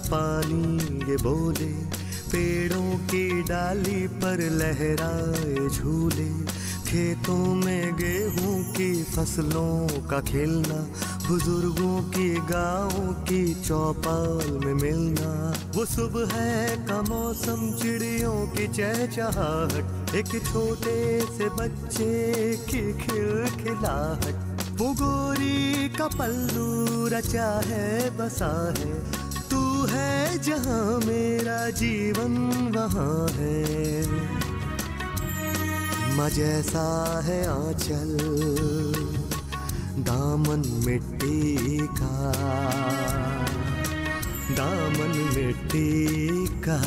पानी ये बोले, पेड़ों की डाली पर लहराए झूले, खेतों में गेहूं की फसलों का खिलना, बुजुर्गों की गाँव की चौपाल में मिलना, वो सुबह का मौसम, चिड़ियों की चहचहाहट, एक छोटे से बच्चे की खिलखिलाहट, वो गोरी का पल्लू रचा है बसा है, तू है जहाँ मेरा जीवन वहाँ है, माँ जैसा है आंचल दामन मिट्टी का, दामन मिट्टी का।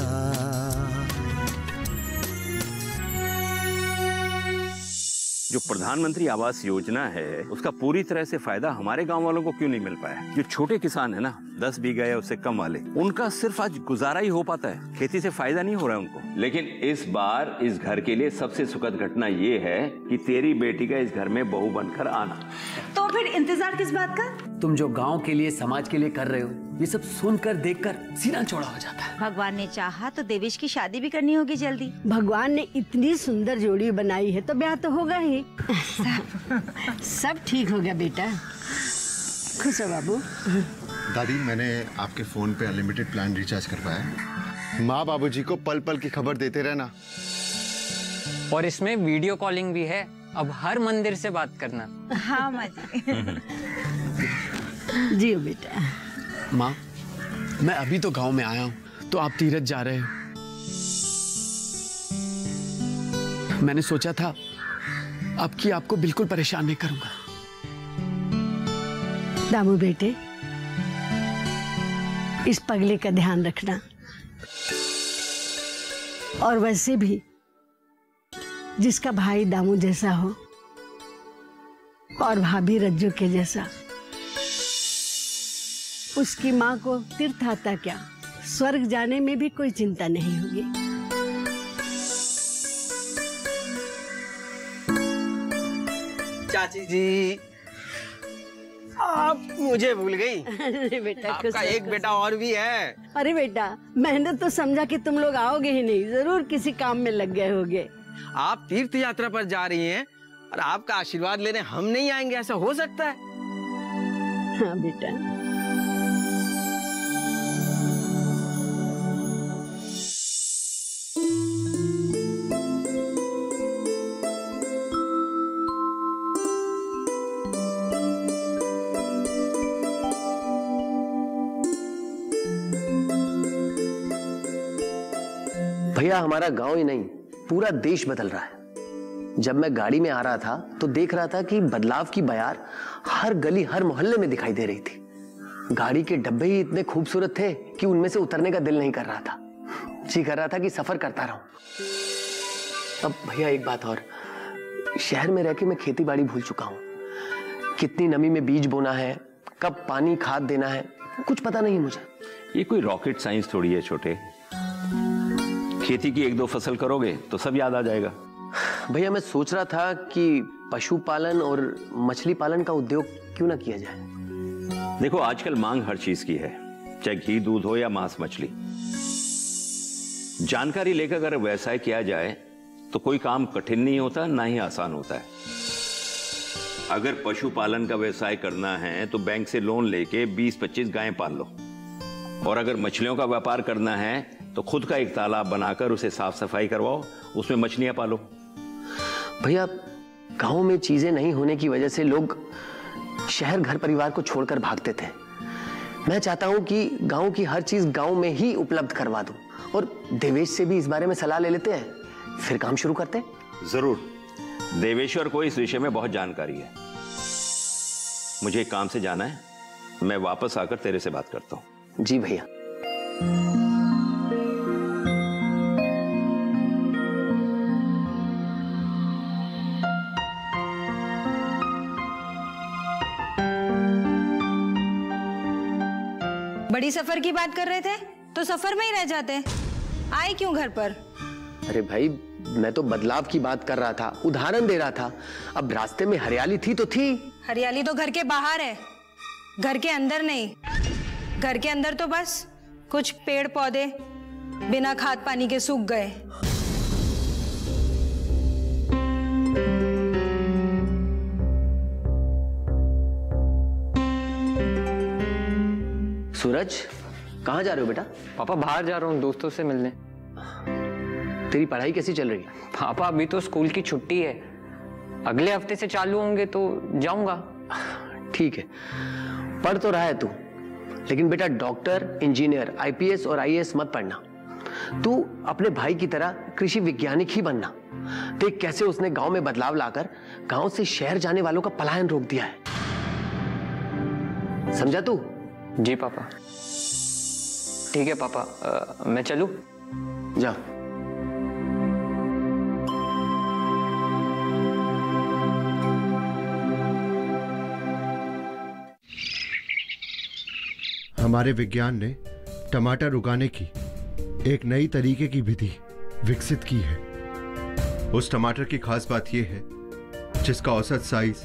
जो प्रधानमंत्री आवास योजना है उसका पूरी तरह से फायदा हमारे गांव वालों को क्यों नहीं मिल पाया? जो छोटे किसान है ना, 10 बीघा या उससे कम वाले, उनका सिर्फ आज गुजारा ही हो पाता है, खेती से फायदा नहीं हो रहा है उनको। लेकिन इस बार इस घर के लिए सबसे सुखद घटना ये है कि तेरी बेटी का इस घर में बहू बनकर आना। तो फिर इंतजार किस बात का? तुम जो गांव के लिए, समाज के लिए कर रहे हो, ये सब सुनकर देखकर सीना चौड़ा हो जाता है। भगवान ने चाहा तो देवेश की शादी भी करनी होगी जल्दी। भगवान ने इतनी सुंदर जोड़ी बनाई है तो ब्याह तो होगा ही। सब ठीक हो गया बेटा, खुश हो बाबू। दादी, मैंने आपके फोन पे अनलिमिटेड प्लान रिचार्ज करवाया है। माँ बाबूजी को पल पल की खबर देते रहना। और इसमें वीडियो कॉलिंग भी है, अब हर मंदिर से बात करना। हाँ माँ जी। जियो बेटा। माँ, मैं अभी तो गांव में आया हूँ, तो आप तीरथ जा रहे हो। मैंने सोचा था अब की आपको बिल्कुल परेशान नहीं करूंगा। दामू बेटे, इस पगले का ध्यान रखना, और वैसे भी जिसका भाई दामू जैसा हो और भाभी रज्जू के जैसा, उसकी माँ को तीर्थ आता क्या, स्वर्ग जाने में भी कोई चिंता नहीं होगी। चाची जी, आप मुझे भूल गई। अरे बेटा, आपका एक बेटा और भी है। अरे बेटा, मैंने तो समझा कि तुम लोग आओगे ही नहीं, जरूर किसी काम में लग गए होगे। आप तीर्थ यात्रा पर जा रही हैं और आपका आशीर्वाद लेने हम नहीं आएंगे, ऐसा हो सकता है? हाँ बेटा। भैया, हमारा गांव ही नहीं पूरा देश बदल रहा है। जब मैं गाड़ी में आ रहा था तो देख रहा था कि बदलाव की बयार हर गली, हर मोहल्ले में दिखाई दे रही थी। गाड़ी के डब्बे ही इतने खूबसूरत थे कि उनमें से उतरने का दिल नहीं कर रहा था। जी कर रहा था कि सफर करता रहूं। अब भैया एक बात और, शहर में रह के मैं खेती बाड़ी भूल चुका हूं। कितनी नमी में बीज बोना है, कब पानी खाद देना है, कुछ पता नहीं मुझे। ये कोई रॉकेट साइंस थोड़ी है छोटे। खेती की 1-2 फसल करोगे तो सब याद आ जाएगा। भैया, मैं सोच रहा था कि पशुपालन और मछली पालन का उद्योग क्यों ना किया जाए। देखो, आजकल मांग हर चीज की है, चाहे घी दूध हो या मांस मछली। जानकारी लेकर अगर व्यवसाय किया जाए तो कोई काम कठिन नहीं होता, ना ही आसान होता है। अगर पशुपालन का व्यवसाय करना है तो बैंक से लोन लेके 20-25 गायें पाल लो, और अगर मछलियों का व्यापार करना है तो खुद का एक तालाब बनाकर उसे साफ सफाई करवाओ, उसमें मछलियां पालो। भैया, गांव में चीजें नहीं होने की वजह से लोग शहर घर परिवार को छोड़कर भागते थे। मैं चाहता हूं कि गांव की हर चीज गांव में ही उपलब्ध करवा दूं, और देवेश से भी इस बारे में सलाह ले लेते हैं, फिर काम शुरू करते हैं। जरूर, देवेश्वर को इस विषय में बहुत जानकारी है। मुझे एक काम से जाना है, मैं वापस आकर तेरे से बात करता हूं। जी भैया। बड़ी सफर की बात कर रहे थे तो सफर में ही रह जाते, आए क्यों घर पर? अरे भाई, मैं तो बदलाव की बात कर रहा था, उदाहरण दे रहा था। अब रास्ते में हरियाली थी तो थी। हरियाली तो घर के बाहर है, घर के अंदर नहीं। घर के अंदर तो बस कुछ पेड़ पौधे बिना खाद पानी के सूख गए। सूरज, कहाँ जा रहे हो बेटा? पापा बाहर जा रहा हूँ दोस्तों से मिलने। तेरी पढ़ाई कैसी चल रही है? पापा अभी तो स्कूल की छुट्टी है, अगले हफ्ते से चालू होंगे तो जाऊंगा। ठीक है, पढ़ तो रहा है तू, लेकिन बेटा डॉक्टर, इंजीनियर, आईपीएस और आईएएस मत पढ़ना। तू अपने भाई की तरह कृषि वैज्ञानिक ही बनना। देख कैसे उसने गांव में बदलाव लाकर गांव से शहर जाने वालों का पलायन रोक दिया है। समझा तू? जी पापा। ठीक है पापा, मैं चलूं? जा। हमारे विज्ञान ने टमाटर उगाने की एक नई तरीके की विधि विकसित की है। उस टमाटर की खास बात यह है जिसका औसत साइज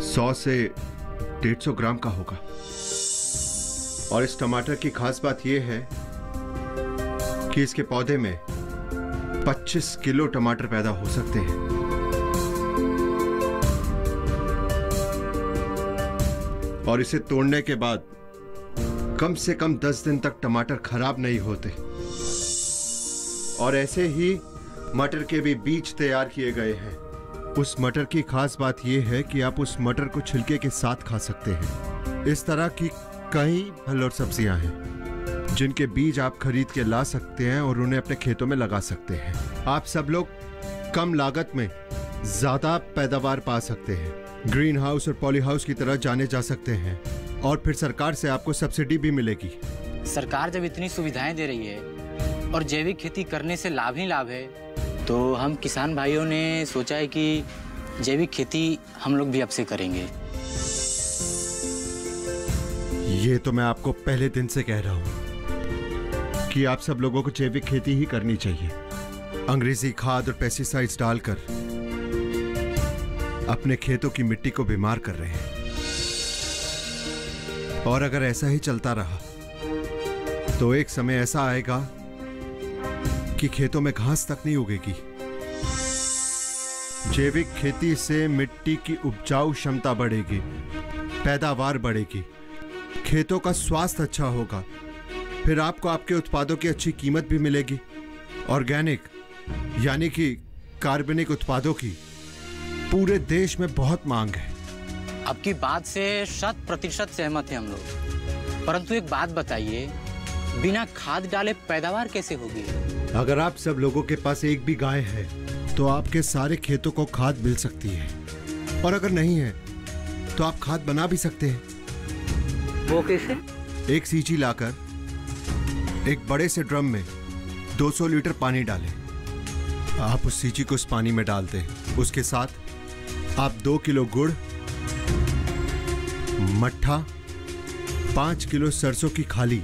100 से 150 ग्राम का होगा। और इस टमाटर की खास बात यह है कि इसके पौधे में 25 किलो टमाटर पैदा हो सकते हैं। और इसे तोड़ने के बाद कम से कम 10 दिन तक टमाटर खराब नहीं होते। और ऐसे ही मटर के भी बीज तैयार किए गए हैं। उस मटर की खास बात यह है कि आप उस मटर को छिलके के साथ खा सकते हैं। इस तरह की कई फल और सब्जियां हैं जिनके बीज आप खरीद के ला सकते हैं और उन्हें अपने खेतों में लगा सकते हैं। आप सब लोग कम लागत में ज्यादा पैदावार पा सकते हैं। ग्रीन हाउस और पॉली हाउस की तरह जाने जा सकते हैं और फिर सरकार से आपको सब्सिडी भी मिलेगी। सरकार जब इतनी सुविधाएं दे रही है और जैविक खेती करने से लाभ ही लाभ है, तो हम किसान भाइयों ने सोचा है कि जैविक खेती हम लोग भी अब से करेंगे। ये तो मैं आपको पहले दिन से कह रहा हूं कि आप सब लोगों को जैविक खेती ही करनी चाहिए। अंग्रेजी खाद और पेस्टिसाइड्स डालकर अपने खेतों की मिट्टी को बीमार कर रहे हैं। और अगर ऐसा ही चलता रहा तो एक समय ऐसा आएगा कि खेतों में घास तक नहीं उगेगी। जैविक खेती से मिट्टी की उपजाऊ क्षमता बढ़ेगी, पैदावार बढ़ेगी, खेतों का स्वास्थ्य अच्छा होगा, फिर आपको आपके उत्पादों की अच्छी कीमत भी मिलेगी। ऑर्गेनिक यानी कि कार्बनिक उत्पादों की पूरे देश में बहुत मांग है। आपकी बात से 100% सहमत हैं हम लोग, परंतु एक बात बताइए, बिना खाद डाले पैदावार कैसे होगी? अगर आप सब लोगों के पास एक भी गाय है तो आपके सारे खेतों को खाद मिल सकती है, और अगर नहीं है तो आप खाद बना भी सकते हैं। वो कैसे? एक सींची लाकर एक बड़े से ड्रम में 200 लीटर पानी डालें। आप उस सींची को उस पानी में डालते हैं। उसके साथ आप 2 किलो गुड़, मट्ठा, 5 किलो सरसों की खाली,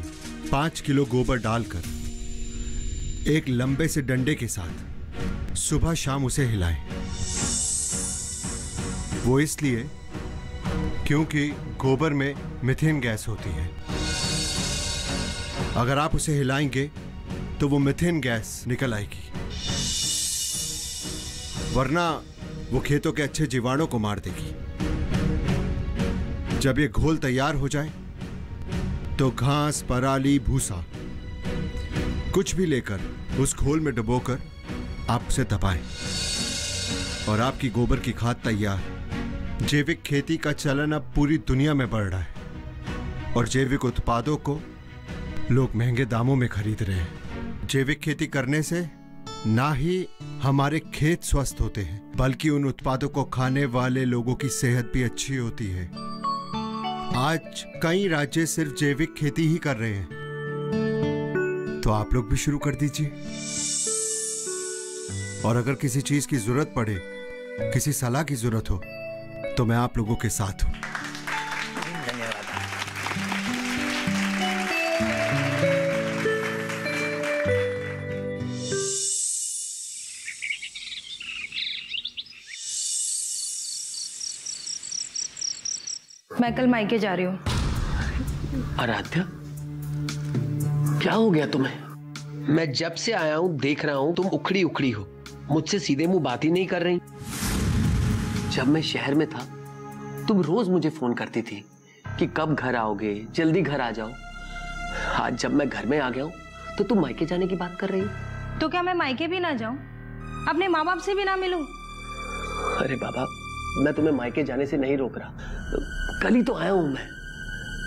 5 किलो गोबर डालकर एक लंबे से डंडे के साथ सुबह शाम उसे हिलाएं। वो इसलिए क्योंकि गोबर में मीथेन गैस होती है। अगर आप उसे हिलाएंगे तो वो मीथेन गैस निकल आएगी, वरना वो खेतों के अच्छे जीवाणुओं को मार देगी। जब ये घोल तैयार हो जाए तो घास, पराली, भूसा कुछ भी लेकर उस घोल में डुबोकर आप उसे दबाएं और आपकी गोबर की खाद तैयार। जैविक खेती का चलन अब पूरी दुनिया में बढ़ रहा है और जैविक उत्पादों को लोग महंगे दामों में खरीद रहे हैं। जैविक खेती करने से ना ही हमारे खेत स्वस्थ होते हैं, बल्कि उन उत्पादों को खाने वाले लोगों की सेहत भी अच्छी होती है। आज कई राज्य सिर्फ जैविक खेती ही कर रहे हैं, तो आप लोग भी शुरू कर दीजिए। और अगर किसी चीज की जरूरत पड़े, किसी सलाह की जरूरत हो, तो मैं आप लोगों के साथ हूं। मैं कल मायके जा रही हूँ। आराध्या, क्या हो गया तुम्हें? मैं जब से आया हूं देख रहा हूं तुम उखड़ी उखड़ी हो, मुझसे सीधे मुंह बात ही नहीं कर रही। जब मैं शहर में था तुम रोज मुझे फोन करती थी कि कब घर आओगे, जल्दी घर आ जाओ। आज जब मैं घर में आ गया हूं तो तुम मायके जाने की बात कर रही हो। तो क्या मैं मायके भी ना जाऊं, अपने माँ बाप से भी ना मिलूं? अरे बाबा, मैं तुम्हें मायके जाने से नहीं रोक रहा, कल ही तो आया हूं मैं,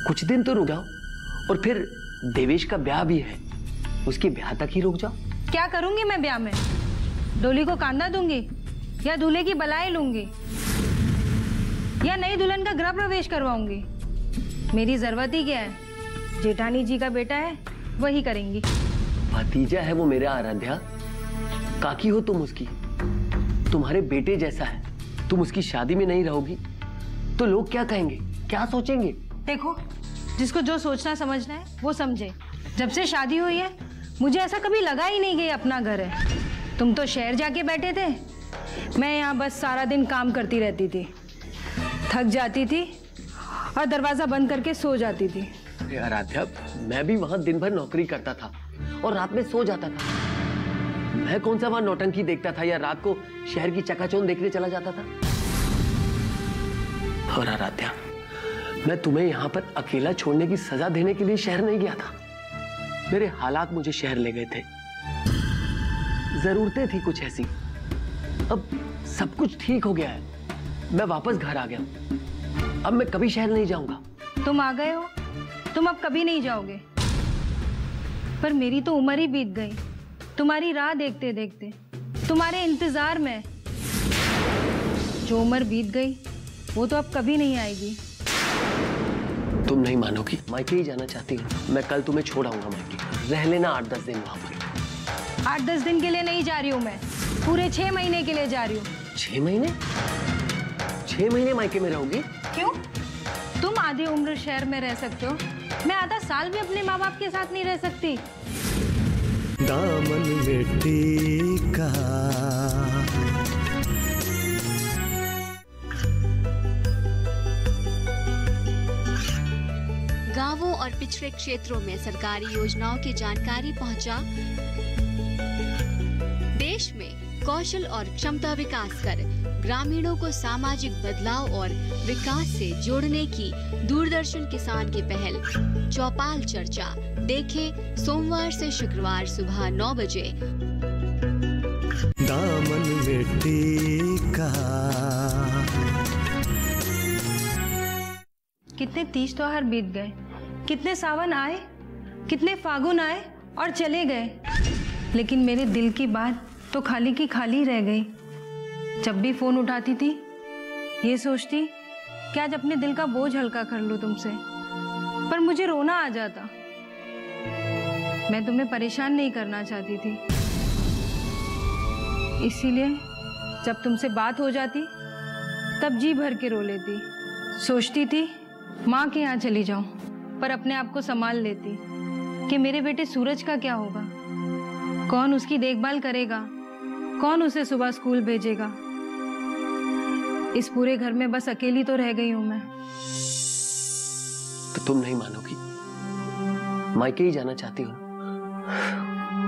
कुछ दिन तो रुक जाओ। और फिर देवेश का ब्याह भी है, उसके ब्याह तक ही रुक जाओ। क्या करूंगी मैं ब्याह में? डोली को कांदा दूंगी या दूल्हे की बलाई लूंगी या नई दुल्हन का गृह प्रवेश करवाऊंगी? मेरी जरूरत ही क्या है? जेठानी जी का बेटा है, वही करेंगी। भतीजा है वो मेरा आराध्या, काकी हो तुम उसकी, तुम्हारे बेटे जैसा है। तुम उसकी शादी में नहीं रहोगी तो लोग क्या कहेंगे, क्या सोचेंगे? देखो, जिसको जो सोचना समझना है वो समझे। जब से शादी हुई है मुझे ऐसा कभी लगा ही नहीं कि अपना घर है। तुम तो शहर जाके बैठे थे, मैं यहाँ बस सारा दिन काम करती रहती थी, थक जाती थी और दरवाजा बंद करके सो जाती थी। अरे आराध्या, मैं भी वहां दिन भर नौकरी करता था और रात में सो जाता था। मैं कौन सा वहां नौटंकी देखता था या रात को शहर की चकाचौंध देखने चला जाता था? और आराध्या, मैं तुम्हें यहाँ पर अकेला छोड़ने की सजा देने के लिए शहर नहीं गया था। मेरे हालात मुझे शहर ले गए थे, जरूरतें थी कुछ ऐसी। अब सब कुछ ठीक हो गया है, मैं वापस घर आ गया। अब मैं कभी शहर नहीं जाऊंगा। तुम आ गए हो, तुम अब कभी नहीं जाओगे, पर मेरी तो उम्र ही बीत गई तुम्हारी राह देखते देखते, तुम्हारे इंतजार में। जो उम्र बीत गई वो तो अब कभी नहीं आएगी। तुम नहीं मानोगी, मायके ही जाना चाहती हूँ। मैं कल तुम्हें छोड़ आऊंगा मायके, रह लेना 8-10 दिन वहां पर। 8-10 दिन के लिए नहीं जा रही हूँ मैं, पूरे 6 महीने के लिए जा रही हूँ। 6 महीने? 6 महीने मायके में रहोगी? क्यों? तुम आधी उम्र शहर में रह सकते हो, मैं आधा साल भी अपने माँ बाप के साथ नहीं रह सकती। दामन में टीका गांवों और पिछड़े क्षेत्रों में सरकारी योजनाओं की जानकारी पहुंचा। देश में कौशल और क्षमता विकास कर ग्रामीणों को सामाजिक बदलाव और विकास से जोड़ने की दूरदर्शन किसान की पहल चौपाल चर्चा देखें सोमवार से शुक्रवार सुबह 9 बजे। दामन में टीका। कितने तीज त्योहार बीत गए, कितने सावन आए, कितने फागुन आए और चले गए, लेकिन मेरे दिल की बात तो खाली की खाली रह गई। जब भी फोन उठाती थी ये सोचती कि आज अपने दिल का बोझ हल्का कर लूं तुमसे, पर मुझे रोना आ जाता। मैं तुम्हें परेशान नहीं करना चाहती थी, इसीलिए जब तुमसे बात हो जाती तब जी भर के रो लेती। सोचती थी माँ के यहाँ चली जाऊं, पर अपने आप को संभाल लेती कि मेरे बेटे सूरज का क्या होगा, कौन उसकी देखभाल करेगा, कौन उसे सुबह स्कूल भेजेगा। इस पूरे घर में बस अकेली तो रह गई हूं मैं। तो तुम नहीं मानोगी, मायके ही जाना चाहती हूँ।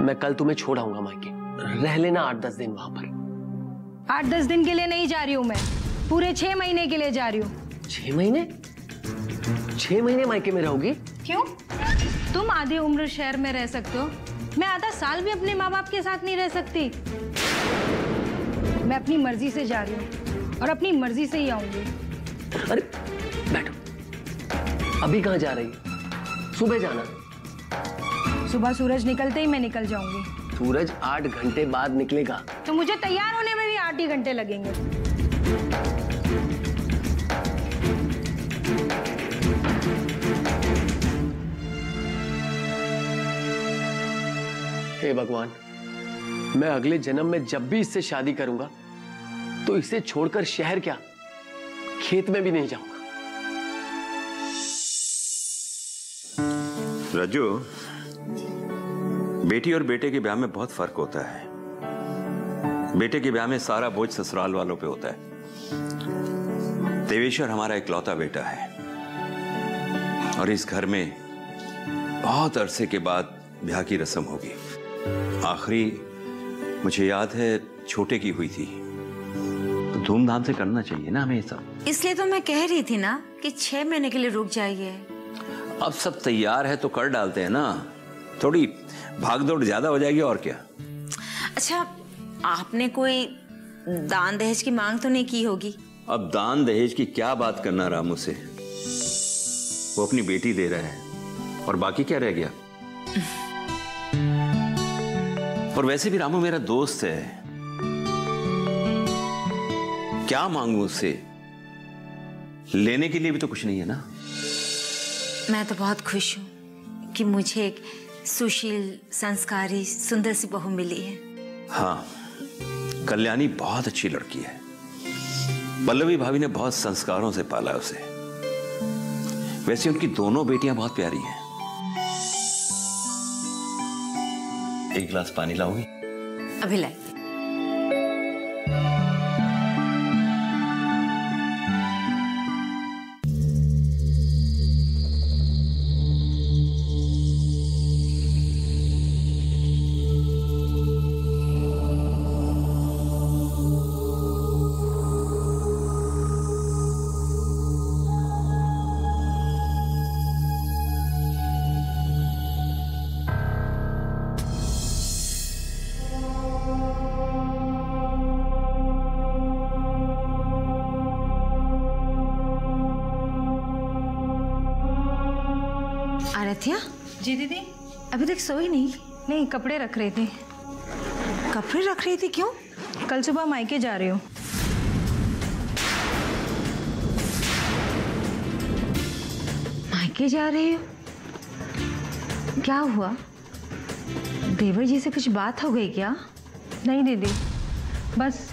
मैं कल तुम्हें छोड़ आऊंगा मायके, रह लेना 8-10 दिन वहां पर। 8-10 दिन के लिए नहीं जा रही हूँ मैं, पूरे 6 महीने के लिए जा रही हूँ। 6 महीने? 6 महीने मायके में रहोगी? क्यों? तुम आधी उम्र शहर में रह सकते हो, मैं आधा साल भी अपने माँ बाप के साथ नहीं रह सकती। मैं अपनी मर्जी से जा रही हूँ और अपनी मर्जी से ही आऊंगी। अरे बैठो, अभी कहाँ जा रही है? सुबह जाना। सुबह सूरज निकलते ही मैं निकल जाऊंगी। सूरज 8 घंटे बाद निकलेगा। तो मुझे तैयार होने में भी 8 ही घंटे लगेंगे। हे भगवान, मैं अगले जन्म में जब भी इससे शादी करूंगा तो इसे छोड़कर शहर क्या, खेत में भी नहीं जाऊंगा। राजू, बेटी और बेटे के ब्याह में बहुत फर्क होता है। बेटे के ब्याह में सारा बोझ ससुराल वालों पे होता है। देवेश्वर हमारा इकलौता बेटा है और इस घर में बहुत अरसे के बाद ब्याह की रस्म होगी। आखिरी मुझे याद है छोटे की हुई थी, तो धूमधाम से करना चाहिए ना हमें ये सब। इसलिए तो मैं कह रही थी ना कि 6 महीने के लिए रुक जाइए। अब सब तैयार है तो कर डालते हैं ना, थोड़ी भागदौड़ ज्यादा हो जाएगी और क्या। अच्छा, आपने कोई दान दहेज की मांग तो नहीं की होगी? अब दान दहेज की क्या बात करना रामू से, वो अपनी बेटी दे रहा है और बाकी क्या रह गया। और वैसे भी रामू मेरा दोस्त है, क्या मांगू उससे, लेने के लिए भी तो कुछ नहीं है ना। मैं तो बहुत खुश हूँ कि मुझे एक सुशील, संस्कारी, सुंदर सी बहू मिली है। हाँ, कल्याणी बहुत अच्छी लड़की है। पल्लवी भाभी ने बहुत संस्कारों से पाला है उसे। वैसे उनकी दोनों बेटियां बहुत प्यारी हैं। एक गिलास पानी लाओगी? अभी लाई। आराध्या। जी दीदी। अभी तक सोई नहीं? नहीं, कपड़े रख रही थी। कपड़े रख रही थी? क्यों? कल सुबह मायके जा रही हूँ। मायके जा रही हो? क्या हुआ? देवर जी से कुछ बात हो गई क्या? नहीं दीदी, बस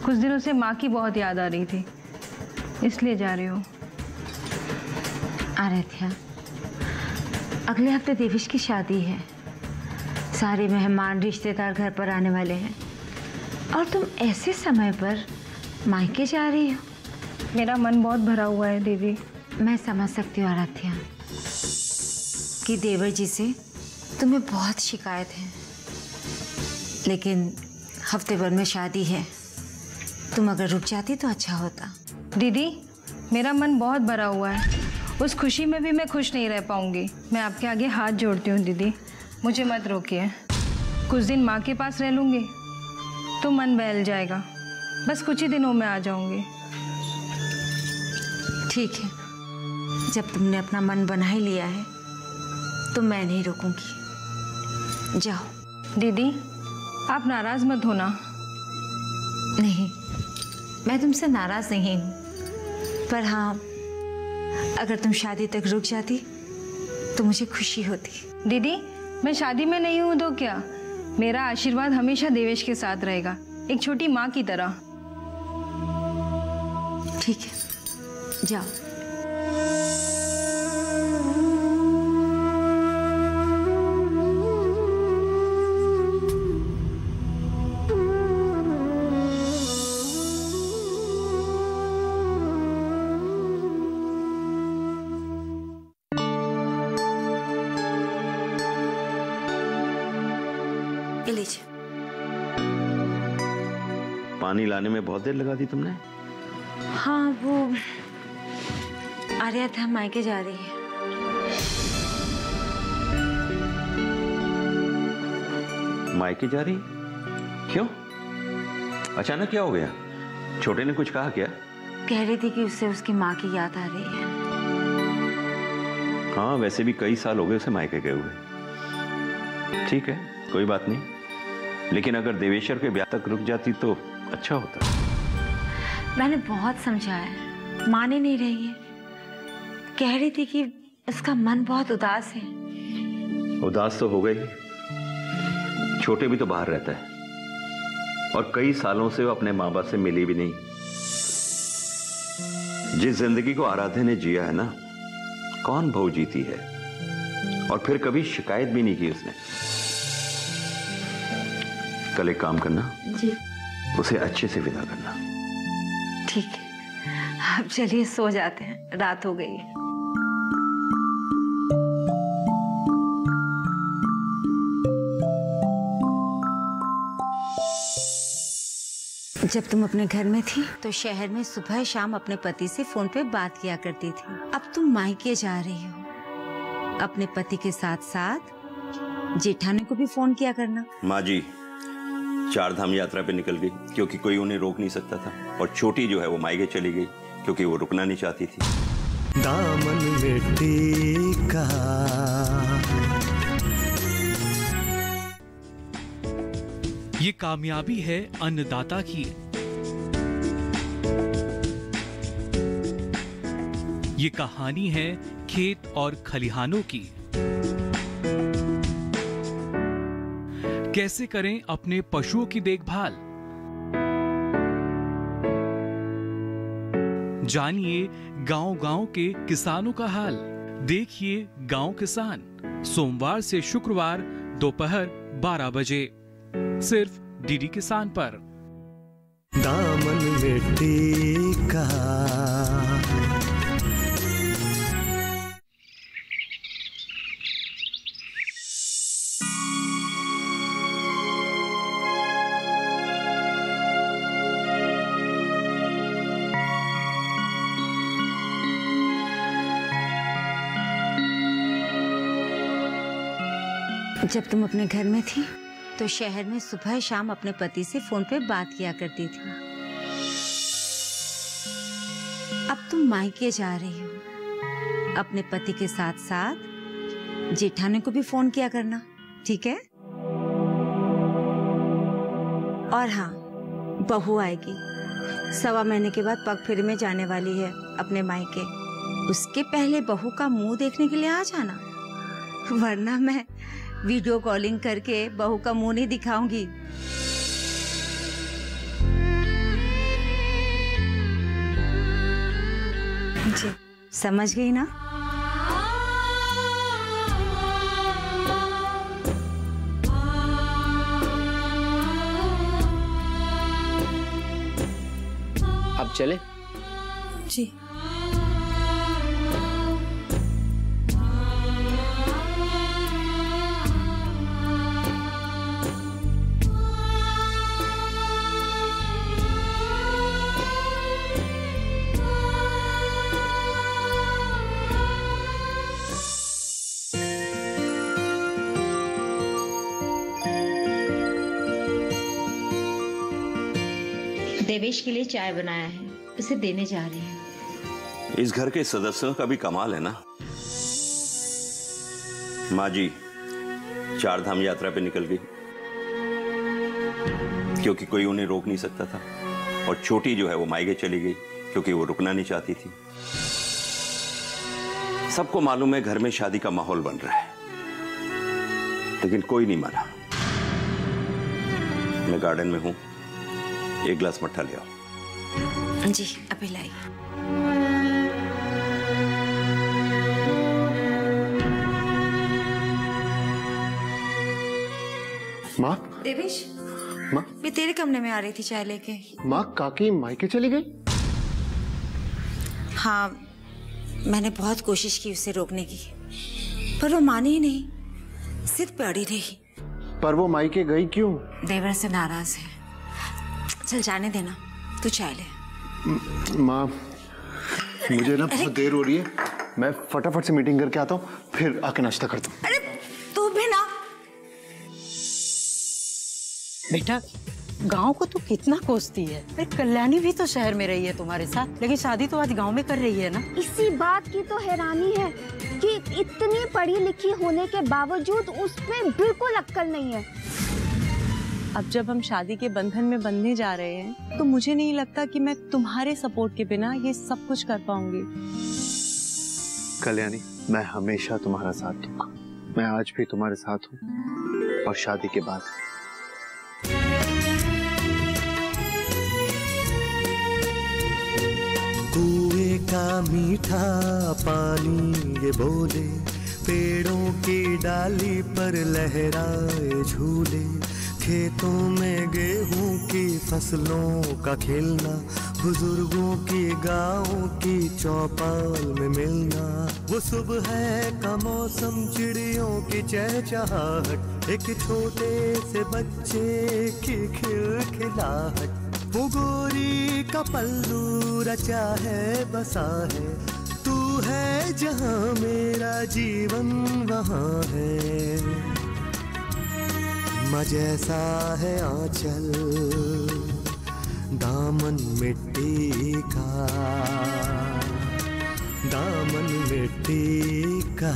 कुछ दिनों से माँ की बहुत याद आ रही थी, इसलिए जा रही हूँ। आराध्या, अगले हफ्ते देवेश की शादी है। सारे मेहमान रिश्तेदार घर पर आने वाले हैं और तुम ऐसे समय पर मायके जा रही हो। मेरा मन बहुत भरा हुआ है दीदी। मैं समझ सकती हूँ आराध्या कि देवर जी से तुम्हें बहुत शिकायत है, लेकिन हफ्ते भर में शादी है। तुम अगर रुक जाती तो अच्छा होता। दीदी, मेरा मन बहुत भरा हुआ है, उस खुशी में भी मैं खुश नहीं रह पाऊंगी। मैं आपके आगे हाथ जोड़ती हूँ दीदी, मुझे मत रोकिए। कुछ दिन माँ के पास रह लूँगी तो मन बहल जाएगा। बस कुछ ही दिनों में आ जाऊँगी। ठीक है, जब तुमने अपना मन बना ही लिया है तो मैं नहीं रोकूंगी। जाओ। दीदी, आप नाराज़ मत होना। नहीं, मैं तुमसे नाराज़ नहीं हूँ, पर हाँ, अगर तुम शादी तक रुक जाती तो मुझे खुशी होती। दीदी, मैं शादी में नहीं हूँ तो क्या, मेरा आशीर्वाद हमेशा देवेश के साथ रहेगा, एक छोटी माँ की तरह। ठीक है, जाओ। पानी लाने में बहुत देर लगा दी तुमने। हाँ, वो आर्या मायके जा रही है। मायके जा रही? क्यों? अचानक क्या हो गया? छोटे ने कुछ कहा क्या? कह रही थी कि उससे उसकी माँ की याद आ रही है। हाँ, वैसे भी कई साल हो गए उसे मायके गए हुए। ठीक है, कोई बात नहीं, लेकिन अगर देवेश्वर के ब्याह तक रुक जाती तो अच्छा होता। मैंने बहुत समझाया, माने नहीं रही है। कह रही थी कि उसका मन बहुत उदास है। उदास तो हो गई, छोटे भी तो बाहर रहता है और कई सालों से वो अपने माँ बाप से मिली भी नहीं। जिस जिंदगी को आराध्या ने जिया है ना, कौन बहू जीती है, और फिर कभी शिकायत भी नहीं की उसने। कल एक काम करना जी, उसे अच्छे से विदा करना। ठीक है, अब चलिए सो जाते हैं, रात हो गई है। जब तुम अपने घर में थी तो शहर में सुबह शाम अपने पति से फोन पे बात किया करती थी। अब तुम मायके जा रही हो, अपने पति के साथ साथ जेठानी को भी फोन किया करना। माँ जी 4 धाम यात्रा पे निकल गई क्योंकि कोई उन्हें रोक नहीं सकता था, और छोटी जो है वो मायके चली गई क्योंकि वो रुकना नहीं चाहती थी। दामन मिट्टी का ये कामयाबी है अन्नदाता की। ये कहानी है खेत और खलिहानों की। कैसे करें अपने पशुओं की देखभाल, जानिए गांव-गांव के किसानों का हाल। देखिए गांव किसान, सोमवार से शुक्रवार दोपहर 12 बजे सिर्फ डीडी किसान पर। दामन मिट्टी का जब तुम अपने घर में थी तो शहर में सुबह शाम अपने पति से फोन पे बात किया करती थी। अब तुम मायके जा रही हो, अपने पति के साथ साथ जेठानी को भी फोन किया करना, ठीक है? और हाँ, बहू आएगी, 1.25 महीने के बाद पग फेरे में जाने वाली है अपने मायके। उसके पहले बहू का मुंह देखने के लिए आ जाना, वरना मैं वीडियो कॉलिंग करके बहू का मुंह नहीं दिखाऊंगी। जी समझ गई ना? अब चले? जी। देवेश के लिए चाय बनाया है, उसे देने जा रहे हैं। इस घर के सदस्यों का भी कमाल है ना। माँ जी 4 धाम यात्रा पे निकल गई क्योंकि कोई उन्हें रोक नहीं सकता था, और छोटी जो है वो मायके चली गई क्योंकि वो रुकना नहीं चाहती थी। सबको मालूम है घर में शादी का माहौल बन रहा है, लेकिन कोई नहीं माना। मैं गार्डन में हूं, 1 गिलास मट्ठा ले आओ। जी अभी लाई। माँ? देवेश, माँ? मैं तेरे कमरे में आ रही थी चाय लेके। माँ काकी मायके चली गई? हाँ, मैंने बहुत कोशिश की उसे रोकने की, पर वो मानी ही नहीं, सिर्फ पे अड़ी रही। पर वो मायके गई क्यों? देवर से नाराज है। चल जाने देना, तू चाय ले। माँ मुझे ना बहुत देर हो रही है, मैं फटाफट से मीटिंग करके आता हूँ, फिर आके नाश्ता करता हूँ। अरे तू भी ना। बेटा गांव को तू कितना कोसती है। अरे कल्याणी भी तो शहर में रही है तुम्हारे साथ, लेकिन शादी तो आज गांव में कर रही है ना। इसी बात की तो हैरानी है कि इतनी पढ़ी लिखी होने के बावजूद उसमें बिल्कुल अक्ल नहीं है। अब जब हम शादी के बंधन में बंधने जा रहे हैं तो मुझे नहीं लगता कि मैं तुम्हारे सपोर्ट के बिना ये सब कुछ कर पाऊंगी। कल्याणी, मैं हमेशा तुम्हारा साथ दूंगा। मैं आज भी तुम्हारे साथ हूँ, और शादी के बाद। कुएं का मीठा पानी ये बोले, पेड़ों की डाली पर लहराए झूले, खेतों में गेहूं की फसलों का खिलना, बुजुर्गों की गाँव की चौपाल में मिलना, वो सुबह का मौसम, चिड़ियों की चहचहाहट, एक छोटे से बच्चे की खिलखिलाहट, वो गोरी का पल्लू रचा है बसा है, तू है जहां मेरा जीवन वहां है। मजैसा है आंचल दामन मिट्टी का, दामन मिट्टी का।